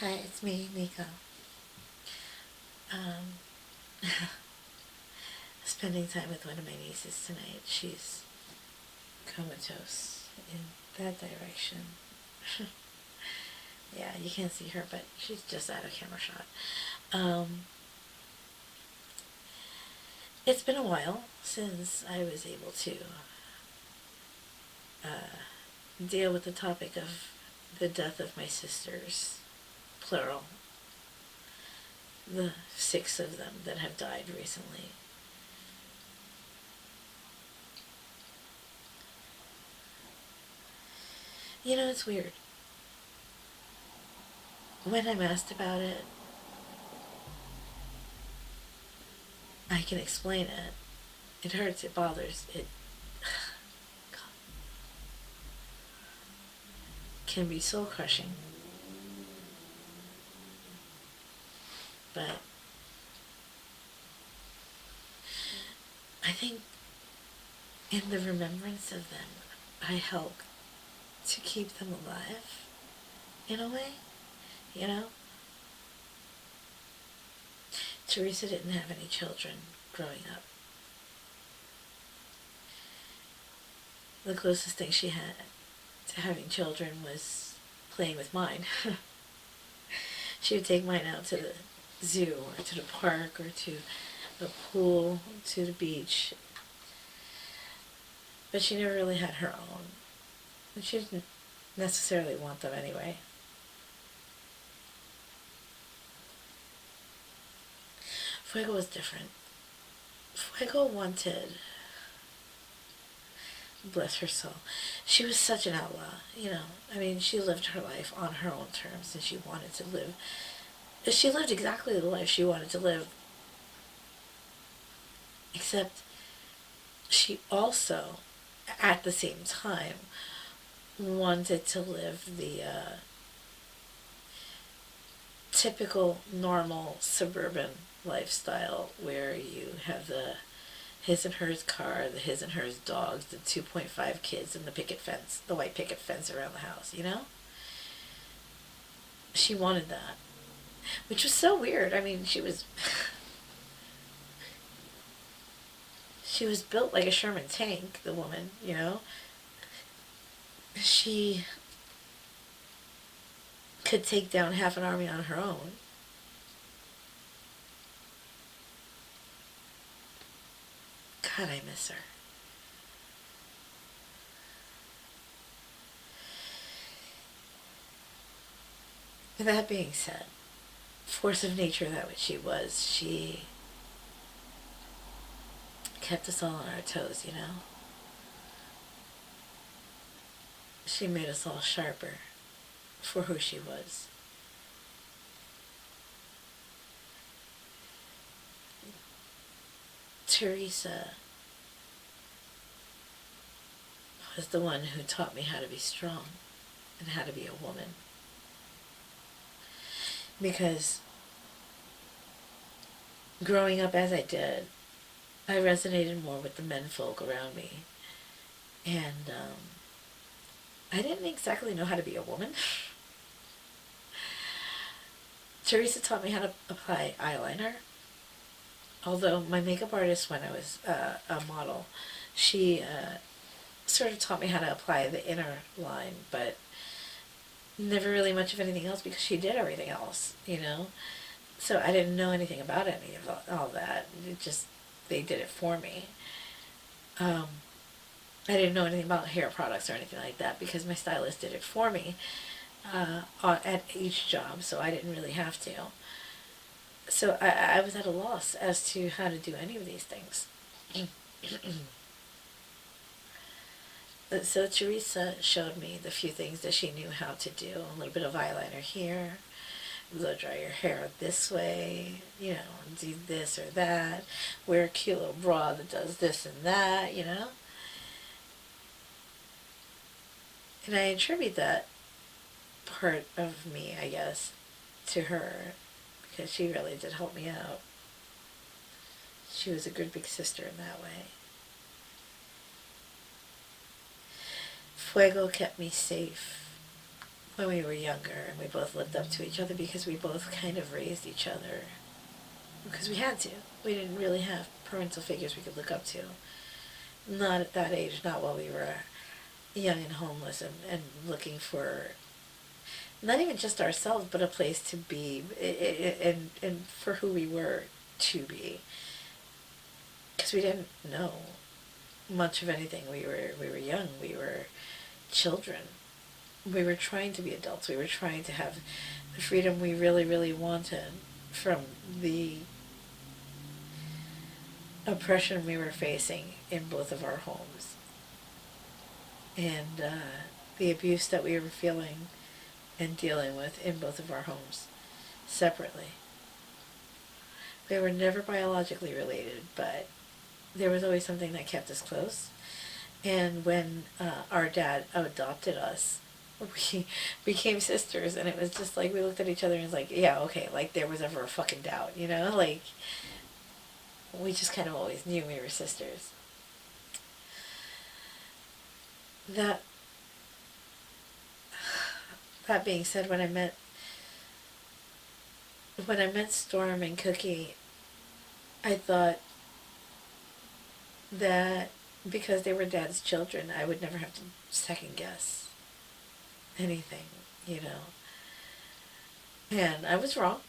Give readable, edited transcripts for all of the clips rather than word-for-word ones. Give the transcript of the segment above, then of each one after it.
Hi, it's me, Nico. Um, spending time with one of my nieces tonight. She's comatose in that direction. Yeah, you can't see her, but she's just out of camera shot. Um, it's been a while since I was able to deal with the topic of the death of my sisters, plural, the 6 of them that have died recently. You know, it's weird. When I'm asked about it, I can explain it. It hurts, it bothers, it can be soul crushing. But I think in the remembrance of them, I help to keep them alive in a way, you know? Teresa didn't have any children growing up. The closest thing she had to having children was playing with mine. She would take mine out to the zoo or to the park or to the pool, to the beach. But she never really had her own. And she didn't necessarily want them anyway. Fuego was different. Fuego wanted, bless her soul, she was such an outlaw, you know. I mean, she lived her life on her own terms, and she wanted to live. She lived exactly the life she wanted to live, except she also, at the same time, wanted to live the typical, normal, suburban lifestyle where you have the his and hers car, the his and hers dogs, the 2.5 kids, and the picket fence, the white picket fence around the house, you know? She wanted that, which was so weird. I mean, she was built like a Sherman tank, the woman, you know? She could take down half an army on her own. God, I miss her. That being said, force of nature that what she was, she kept us all on our toes, you know? She made us all sharper for who she was. Teresa was the one who taught me how to be strong and how to be a woman. Because growing up as I did, I resonated more with the men folk around me. And I didn't exactly know how to be a woman. Teresa taught me how to apply eyeliner. Although my makeup artist, when I was a model, she sort of taught me how to apply the inner line, but never really much of anything else because she did everything else, you know? So I didn't know anything about any of all that. They did it for me. I didn't know anything about hair products or anything like that because my stylist did it for me at each job, so I didn't really have to. So I was at a loss as to how to do any of these things. So Teresa showed me the few things that she knew how to do. A little bit of eyeliner here, blow dry your hair this way, you know, do this or that, wear a cute little bra that does this and that, you know. And I attribute that part of me, I guess, to her because she really did help me out. She was a good big sister in that way. Fuego kept me safe when we were younger, and we both looked up to each other because we both kind of raised each other. Because we had to. We didn't really have parental figures we could look up to. Not at that age, not while we were young and homeless and looking for not even just ourselves, but a place to be and for who we were to be. Because we didn't know much of anything. We were young. We were children. We were trying to be adults. We were trying to have the freedom we really, really wanted from the oppression we were facing in both of our homes, and the abuse that we were feeling and dealing with in both of our homes separately. We were never biologically related, but there was always something that kept us close. And when our dad adopted us, we became sisters, and it was just like we looked at each other and was like, yeah, okay, like there was ever a fucking doubt, you know? Like, we just kind of always knew we were sisters. That being said, when I met Storm and Cookie, I thought that because they were Dad's children, I would never have to second guess anything, you know. And I was wrong,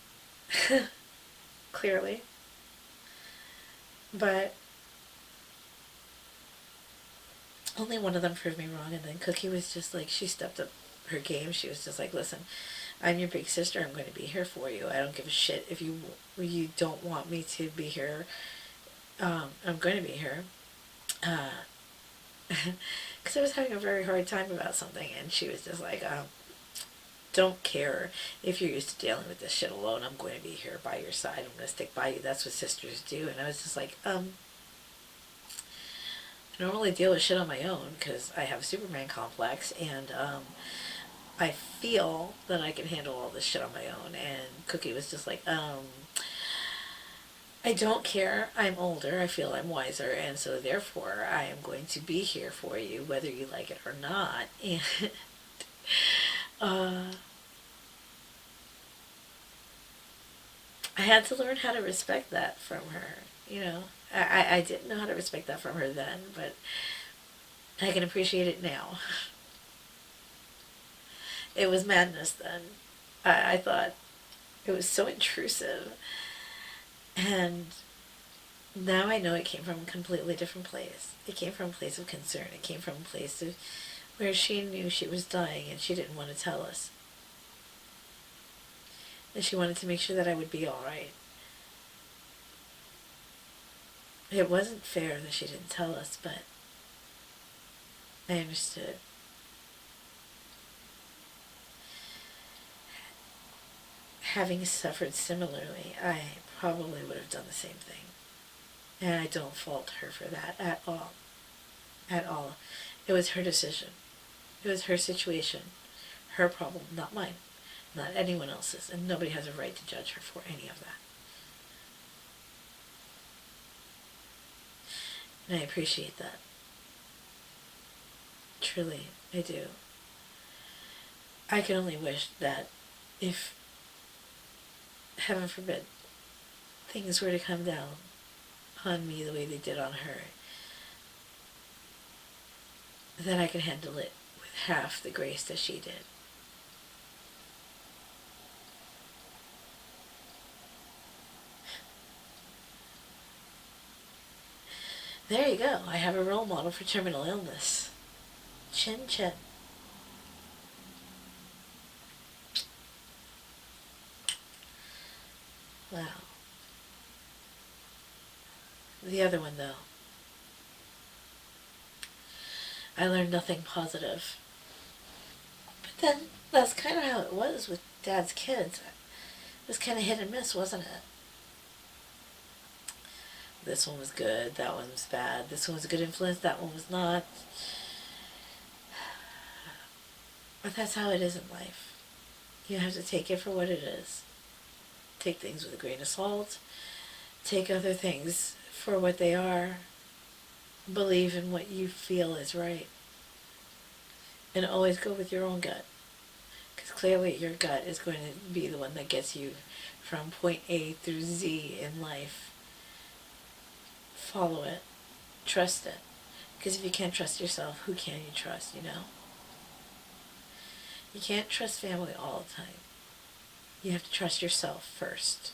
clearly. But only one of them proved me wrong, and then Cookie was just like, she stepped up her game. She was just like, listen, I'm your big sister. I'm going to be here for you. I don't give a shit if you don't want me to be here. I'm going to be here. Because I was having a very hard time about something, and she was just like, don't care if you're used to dealing with this shit alone. I'm going to be here by your side. I'm going to stick by you. That's what sisters do. And I was just like, I normally deal with shit on my own because I have a Superman complex, and I feel that I can handle all this shit on my own. And Cookie was just like, I don't care. I'm older. I feel I'm wiser, and so therefore I am going to be here for you whether you like it or not. And I had to learn how to respect that from her. You know, I didn't know how to respect that from her then, but I can appreciate it now. It was madness then. I thought it was so intrusive. And now I know it came from a completely different place. It came from a place of concern. It came from a place of where she knew she was dying and she didn't want to tell us. And she wanted to make sure that I would be all right. It wasn't fair that she didn't tell us, but I understood. Having suffered similarly, I probably would have done the same thing. And I don't fault her for that at all. At all. It was her decision. It was her situation. Her problem, not mine. Not anyone else's. And nobody has a right to judge her for any of that. And I appreciate that. Truly, I do. I can only wish that if, heaven forbid, things were to come down on me the way they did on her, that I could handle it with half the grace that she did. There you go. I have a role model for terminal illness. Chin chin. Wow. The other one, though. I learned nothing positive. But then, that's kind of how it was with Dad's kids. It was kind of hit and miss, wasn't it? This one was good, that one was bad. This one was a good influence, that one was not. But that's how it is in life. You have to take it for what it is. Take things with a grain of salt. Take other things for what they are. Believe in what you feel is right. And always go with your own gut. Because clearly your gut is going to be the one that gets you from point A through Z in life. Follow it. Trust it. Because if you can't trust yourself, who can you trust, you know? You can't trust family all the time. You have to trust yourself first.